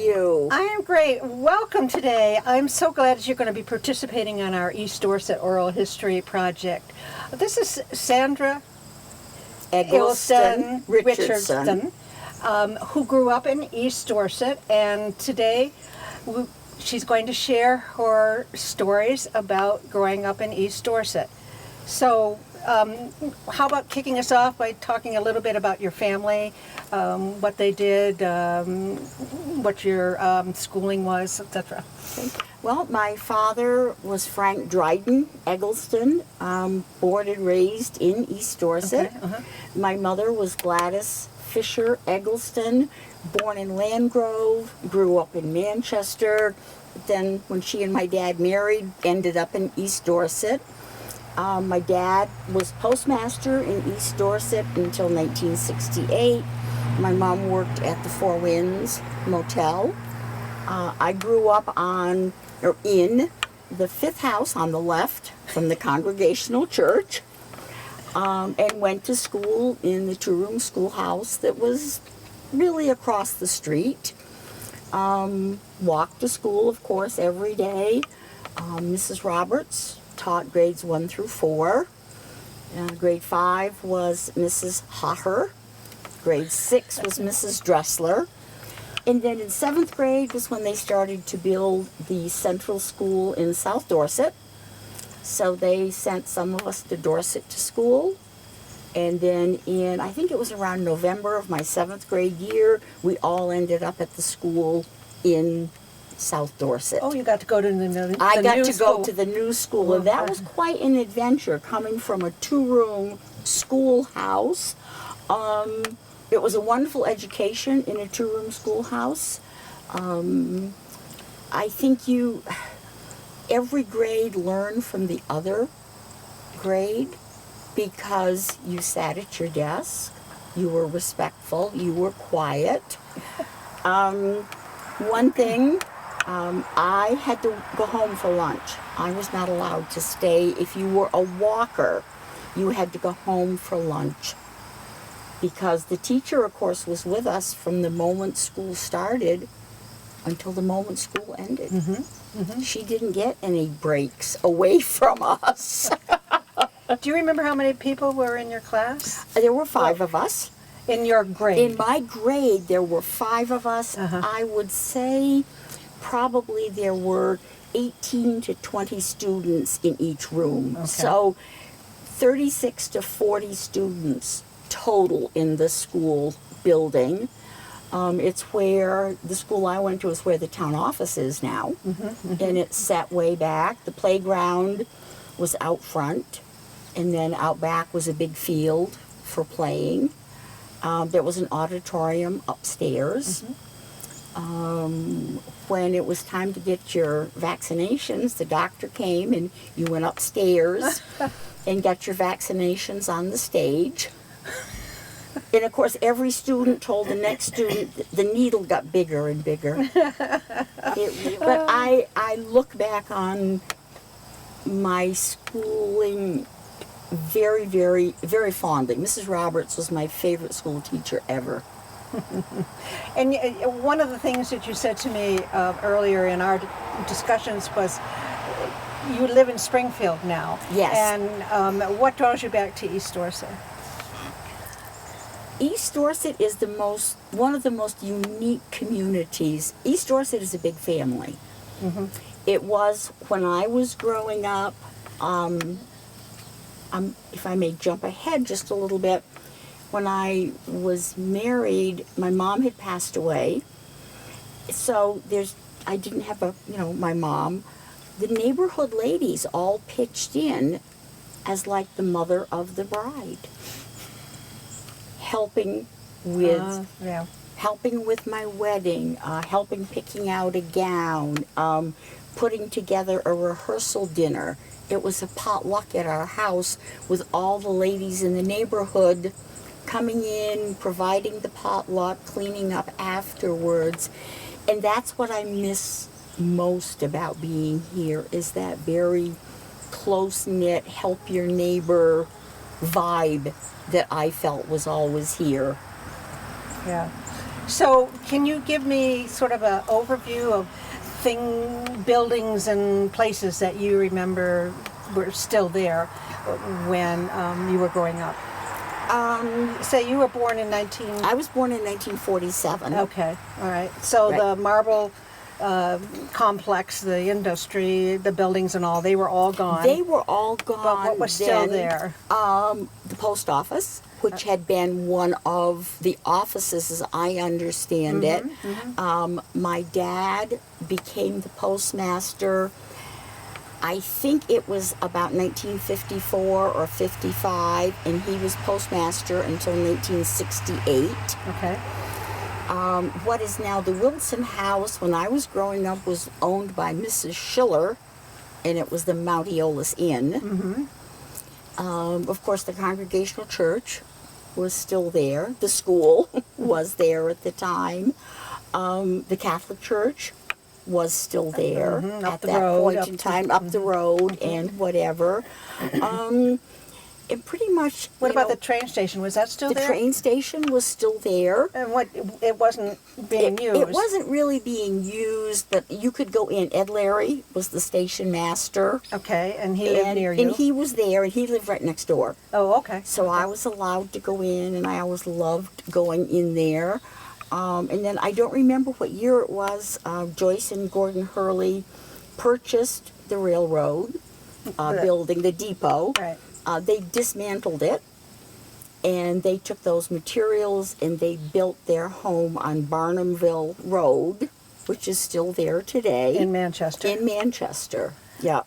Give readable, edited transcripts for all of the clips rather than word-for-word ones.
you? I am great. Welcome today. I'm so glad that you're going to be participating on our East Dorset Oral History Project. This is Sandra Richardson, who grew up in East Dorset, and today she's going to share her stories about growing up in East Dorset. So how about kicking us off by talking a little bit about your family, what they did, what your schooling was, etc. Okay. Well, my father was Frank Dryden Eggleston, born and raised in East Dorset. Okay, My mother was Gladys Fisher Eggleston, born in Landgrove, grew up in Manchester. Then when she and my dad married, ended up in East Dorset. My dad was postmaster in East Dorset until 1968. My mom worked at the Four Winds Motel. I grew up in the fifth house on the left from the Congregational Church, and went to school in the two-room schoolhouse that was really across the street. Walked to school, of course, every day. Mrs. Roberts taught grades 1 through 4. Grade 5 was Mrs. Hotter. Grade 6 was Mrs. Dressler. And then in 7th grade was when they started to build the central school in South Dorset. So they sent some of us to Dorset to school. And then in, I think it was around November of my 7th grade year, we all ended up at the school in South Dorset. Oh, you got to go to the new school. I got to go to the new school, and that was quite an adventure, coming from a two-room schoolhouse. It was a wonderful education in a two-room schoolhouse. I think every grade learned from the other grade because you sat at your desk, you were respectful, you were quiet. One thing, I had to go home for lunch. I was not allowed to stay. If you were a walker, you had to go home for lunch. Because the teacher, of course, was with us from the moment school started until the moment school ended. She didn't get any breaks away from us. Do you remember how many people were in your class? There were 5 of us. In your grade? In my grade, there were 5 of us. I would say probably there were 18 to 20 students in each room. Okay. So 36 to 40 students total in the school building. It's where the school I went to is where the town office is now. And it's set way back. The playground was out front, and then out back was a big field for playing. There was an auditorium upstairs. When it was time to get your vaccinations, the doctor came and you went upstairs and got your vaccinations on the stage. And of course, every student told the next student the needle got bigger and bigger. But I look back on my schooling very, very, very fondly. Mrs. Roberts was my favorite school teacher ever. And one of the things that you said to me earlier in our discussions was you live in Springfield now. Yes. And what draws you back to East Dorset? East Dorset is one of the most unique communities. East Dorset is a big family. It was when I was growing up. If I may jump ahead just a little bit, when I was married, my mom had passed away. So I didn't have my mom. The neighborhood ladies all pitched in as like the mother of the bride, helping with my wedding, helping picking out a gown, putting together a rehearsal dinner. It was a potluck at our house with all the ladies in the neighborhood coming in, providing the potluck, cleaning up afterwards. And that's what I miss most about being here, is that very close-knit, help your neighbor vibe that I felt was always here. Yeah. So can you give me sort of an overview of buildings and places that you remember were still there when you were growing up? Say you were born in I was born in 1947. Okay, all right. So Right. the marble complex, the industry, the buildings and all, they were all gone. They were all gone. But what was still then. there? The post office, which had been one of the offices, as I understand it. My dad became the postmaster. I think it was about 1954 or 55, and he was postmaster until 1968. Okay. What is now the Wilson House, when I was growing up, was owned by Mrs. Schiller, and it was the Mount Eolas Inn. Of course, the Congregational Church was still there. The school was there at the time. The Catholic Church was still there at that point in time, up the road and whatever. And pretty much, What about the train station? Was that still the there? train station was still there. And what, it wasn't being used? It wasn't really being used, but you could go in. Ed Larry was the station master. Okay, and he lived near you? And he was there, and he lived right next door. Oh, okay. So I was allowed to go in, and I always loved going in there. And then I don't remember what year it was. Joyce and Gordon Hurley purchased the railroad building, the depot. Right. They dismantled it, and they took those materials and they built their home on Barnumville Road, which is still there today. In Manchester? In Manchester, yeah.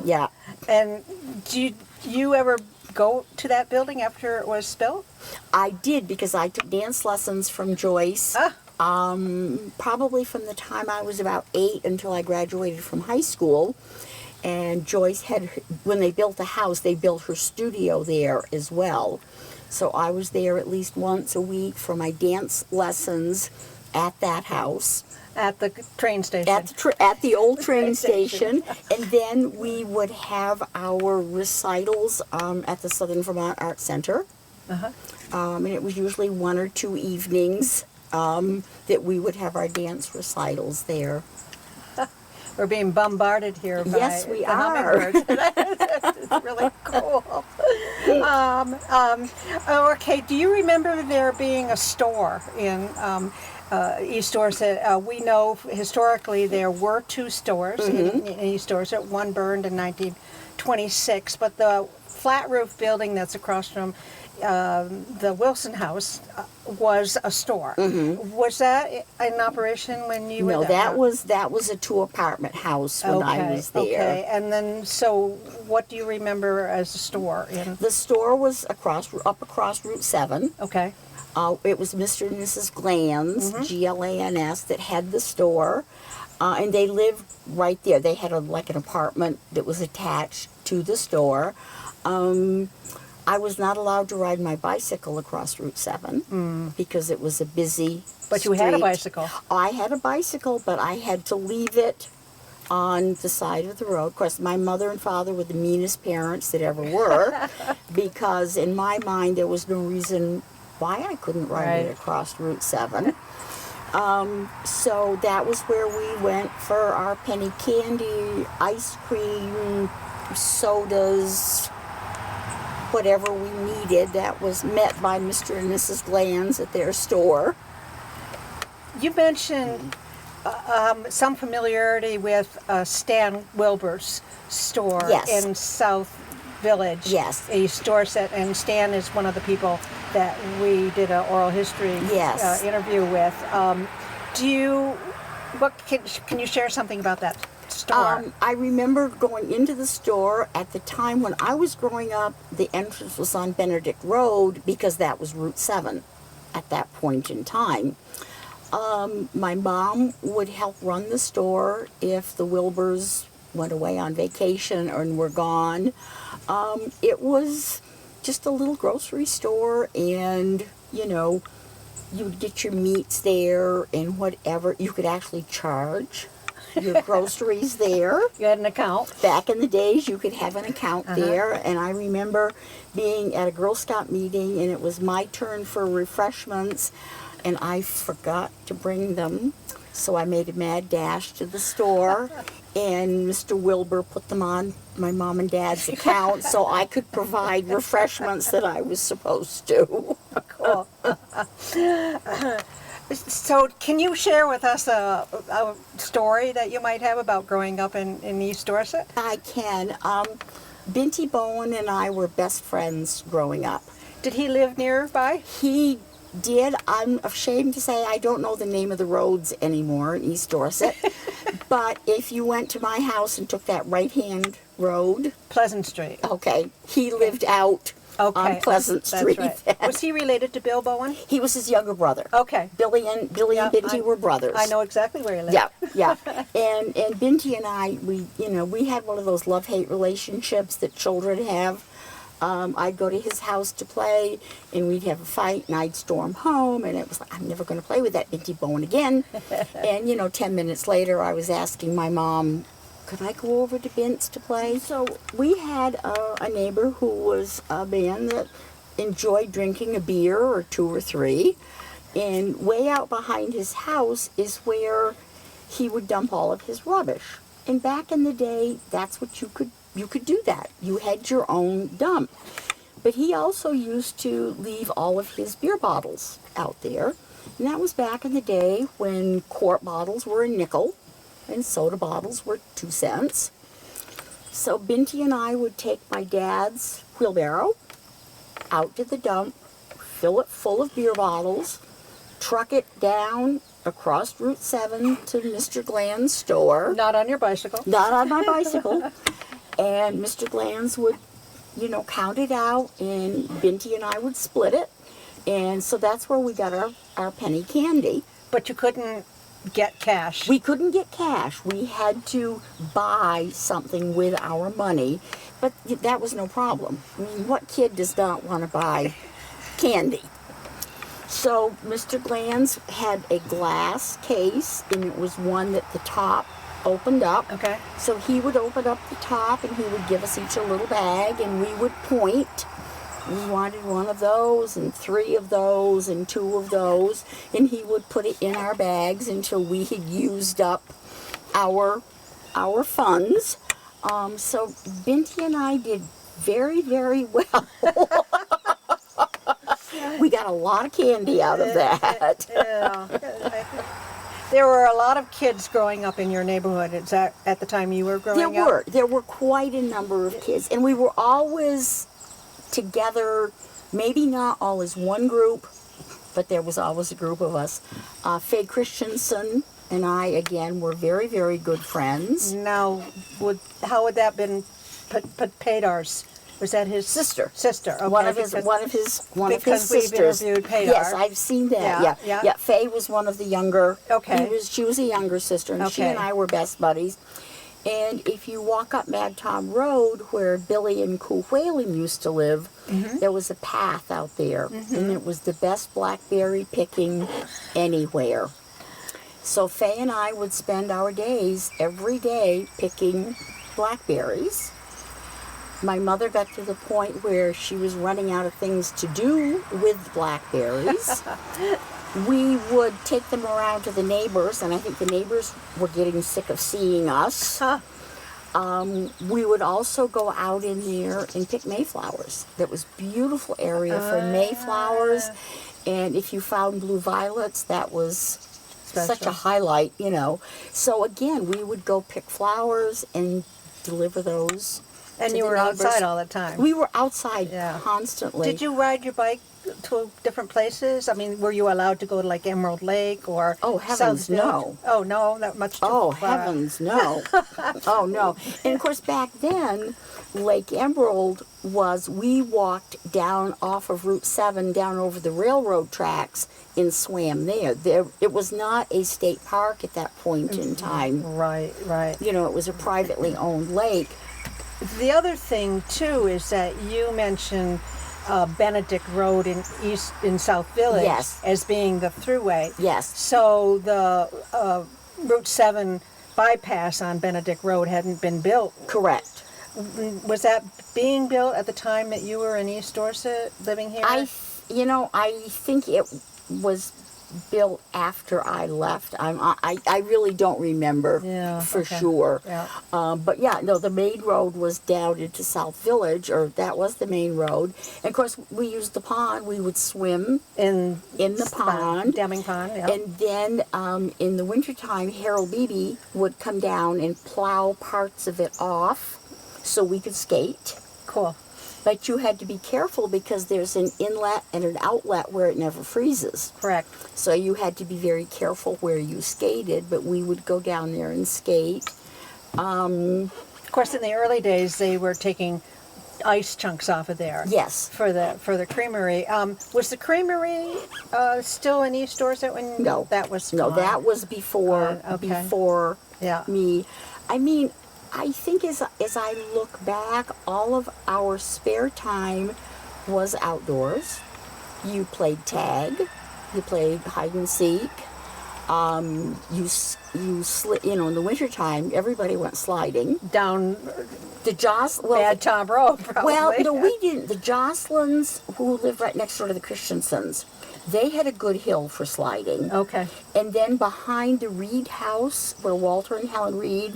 Yeah. And did you ever go to that building after it was built? I did, because I took dance lessons from Joyce. Probably from the time I was about 8 until I graduated from high school. And Joyce had, when they built the house, they built her studio there as well. So I was there at least once a week for my dance lessons at that house. At the train station? At the old train station. And then we would have our recitals at the Southern Vermont Arts Center. And it was usually 1 or 2 evenings that we would have our dance recitals there. We're being bombarded here by Yes, we the are. hummingbirds. It's really cool. Okay, do you remember there being a store in East Dorset? We know historically there were 2 stores in East Dorset. One burned in 1926, but the flat roof building that's across from the Wilson House was a store. Was that in operation when you were No, there? that was a 2-apartment house when I was there. Okay, and then, so what do you remember as a store? The store was up across Route 7. Okay. It was Mr. and Mrs. Glans, Glans, that had the store. And they lived right there. They had like an apartment that was attached to the store. I was not allowed to ride my bicycle across Route 7 because it was a busy But you had a bicycle. I had a bicycle, but I had to leave it on the side of the road. Of course, my mother and father were the meanest parents that ever were, because in my mind there was no reason why I couldn't ride it across Route 7. So that was where we went for our penny candy, ice cream, sodas, whatever we needed. That was met by Mr. and Mrs. Glans at their store. You mentioned some familiarity with Stan Wilbur's store in South Village, East Dorset, and Stan is one of the people that we did an oral history interview with. Can you share something about that store? I remember going into the store at the time when I was growing up. The entrance was on Benedict Road because that was Route 7 at that point in time. My mom would help run the store if the Wilburs went away on vacation and were gone. It was just a little grocery store, and you know, you would get your meats there and whatever. You could actually charge your groceries there. You had an account. Back in the days, you could have an account there, and I remember being at a Girl Scout meeting, and it was my turn for refreshments, and I forgot to bring them. So I made a mad dash to the store, and Mr. Wilbur put them on my mom and dad's account so I could provide refreshments that I was supposed to. Cool. So can you share with us a story that you might have about growing up in East Dorset? I can. Binty Bowen and I were best friends growing up. Did he live nearby? He did. I'm ashamed to say I don't know the name of the roads anymore in East Dorset. But if you went to my house and took that right-hand road, Pleasant Street. okay, he lived out on Pleasant Street. That's right. Was he related to Bill Bowen? He was his younger brother. Okay. Billy and Binty were brothers. I know exactly where he lived. Yeah, yeah. And Binty and I, we had one of those love-hate relationships that children have. I'd go to his house to play, and we'd have a fight, and I'd storm home, and it was like, I'm never going to play with that Binty Bowen again. And, 10 minutes later, I was asking my mom, could I go over to Bint's to play? So we had a neighbor who was a man that enjoyed drinking a beer or two or three, and way out behind his house is where he would dump all of his rubbish. And back in the day, that's what you could do that. You had your own dump. But he also used to leave all of his beer bottles out there. And that was back in the day when quart bottles were a nickel and soda bottles were 2 cents. So Binty and I would take my dad's wheelbarrow out to the dump, fill it full of beer bottles, truck it down across Route 7 to Mr. Gland's store. Not on your bicycle. Not on my bicycle. And Mr. Glanz would, count it out, and Binty and I would split it. And so that's where we got our penny candy. But you couldn't get cash. We couldn't get cash. We had to buy something with our money, but that was no problem. I mean, what kid does not want to buy candy? So Mr. Glanz had a glass case, and it was one that the top opened up. Okay. So he would open up the top, and he would give us each a little bag, and we would point. We wanted one of those, and 3 of those, and 2 of those, and he would put it in our bags until we had used up our funds. So Binty and I did very, very well. We got a lot of candy out of that. Yeah. There were a lot of kids growing up in your neighborhood. Is that at the time you were growing up? There were quite a number of kids, and we were always together, maybe not all as one group, but there was always a group of us. Faye Christensen and I, again, were very, very good friends. Now, how would that been Padar's? Was that his Sister. Sister. Okay, One of his because sisters. we've interviewed Padar. Yes, I've seen that. Yeah. Faye was one of the younger. Okay. She was a younger sister, and she Okay. and I were best buddies. And if you walk up Mad Tom Road, where Billy and Coo Whalen used to live, there was a path out there, and it was the best blackberry picking anywhere. So Faye and I would spend our days every day picking blackberries. My mother got to the point where she was running out of things to do with blackberries. We would take them around to the neighbors, and I think the neighbors were getting sick of seeing us. We would also go out in there and pick mayflowers. That was a beautiful area for mayflowers, and if you found blue violets, that was such a highlight, So again, we would go pick flowers and deliver those. And you were outside all the time. We were outside constantly. Did you ride your bike to different places? I mean, were you allowed to go to like Emerald Lake or heavens, South no. Oh, no, that much too Oh, far. heavens, no. Oh, no. And of course, back then, Lake Emerald we walked down off of Route 7 down over the railroad tracks and swam there. It was not a state park at that point in time. Right. It was a privately owned lake. The other thing too is that you mentioned Benedict Road in South Village as being the Thruway. Yes. So the Route 7 bypass on Benedict Road hadn't been built. Correct. Was that being built at the time that you were in East Dorset living here? I think it was built after I left. I really don't remember for okay. sure. Yeah. But yeah, no, the main road was down into South Village, or that was the main road. And of course, we used the pond. We would swim in the pond. Deming Pond, yeah. And then in the wintertime, Harold Beebe would come down and plow parts of it off so we could skate. Cool. But you had to be careful because there's an inlet and an outlet where it never freezes. Correct. So you had to be very careful where you skated, but we would go down there and skate. Of course, in the early days, they were taking ice chunks off of there. Yes. For the creamery. Was the creamery still in East Dorset when No. that was No, gone? that was before Okay. before Yeah. me. I mean, I think as I look back, all of our spare time was outdoors. You played tag, you played hide and seek. You slid, in the wintertime, everybody went sliding. Down The Bad Tom Road, probably. Well, no, we didn't. The Jocelyn's, who lived right next door to the Christensens, they had a good hill for sliding. Okay. And then behind the Reed house, where Walter and Helen Reed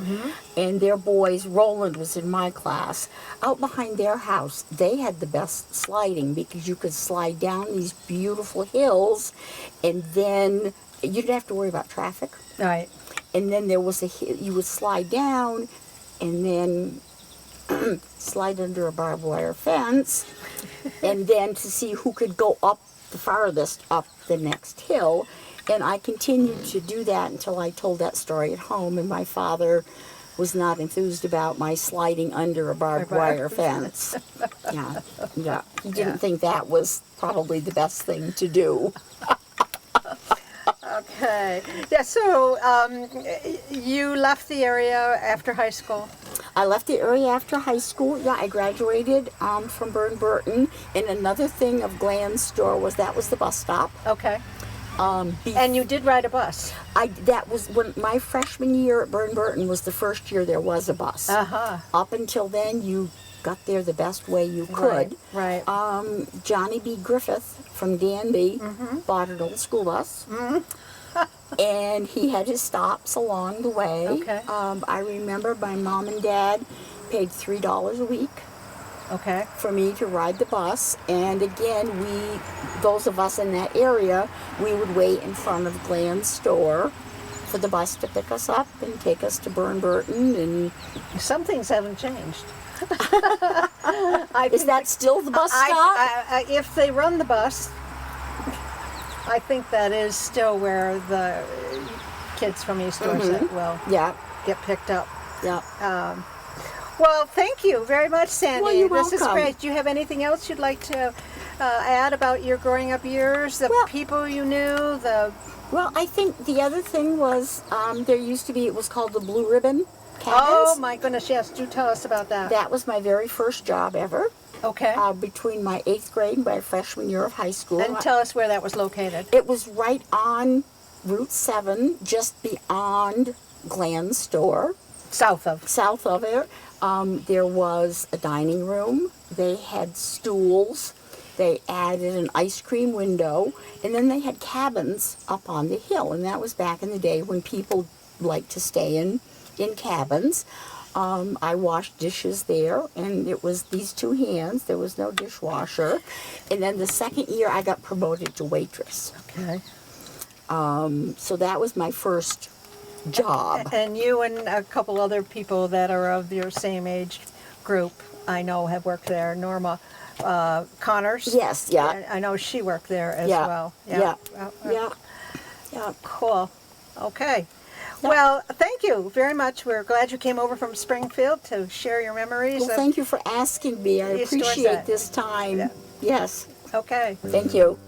and their boys, Roland was in my class, out behind their house, they had the best sliding because you could slide down these beautiful hills, and then you didn't have to worry about traffic. Right. And then there was you would slide down and then slide under a barbed wire fence, and then to see who could go up the farthest up the next hill. And I continued to do that until I told that story at home, and my father was not enthused about my sliding under a barbed wire fence. Yeah. He didn't think that was probably the best thing to do. Okay. Yeah, so you left the area after high school? I left the area after high school. Yeah, I graduated from Burton. And another thing of Gland's store was that was the bus stop. Okay. And you did ride a bus? That was when my freshman year at Burton was the first year there was a bus. Uh-huh. Up until then, you got there the best way you could. Right. Johnny B. Griffith from Danby bought an old school bus. And he had his stops along the way. Okay. I remember my mom and dad paid $3 a week Okay. for me to ride the bus. And again, those of us in that area, we would wait in front of Gland's store for the bus to pick us up and take us to Burton. And Some things haven't changed. is that still the bus stop? If they run the bus, I think that is still where the kids from East Dorset will Yeah, get picked up. yeah. Well, thank you very much, Sandy. Well, you're This is welcome. great. Do you have anything else you'd like to add about your growing up years, the people you knew, Well, I think the other thing was there used to be, it was called the Blue Ribbon Cabins. Oh my goodness, yes, do tell us about that. That was my very first job ever. Okay. Between my 8th grade and my freshman year of high school. And tell us where that was located. It was right on Route 7, just beyond Gland's store. South of. South of it, there was a dining room. They had stools. They added an ice cream window. And then they had cabins up on the hill. And that was back in the day when people liked to stay in cabins. I washed dishes there, and it was these two hands. There was no dishwasher. And then the second year, I got promoted to waitress. Okay. So that was my first job. And you and a couple other people that are of your same age group, I know, have worked there. Norma Connors. Yes, yeah. I know she worked there as Yeah, well. yeah, Yeah. yeah. Cool. Okay. Well, thank you very much. We're glad you came over from Springfield to share your memories. Well, thank you for asking me. I East appreciate Dorset. this time. Yeah. Yes. Okay. Thank you.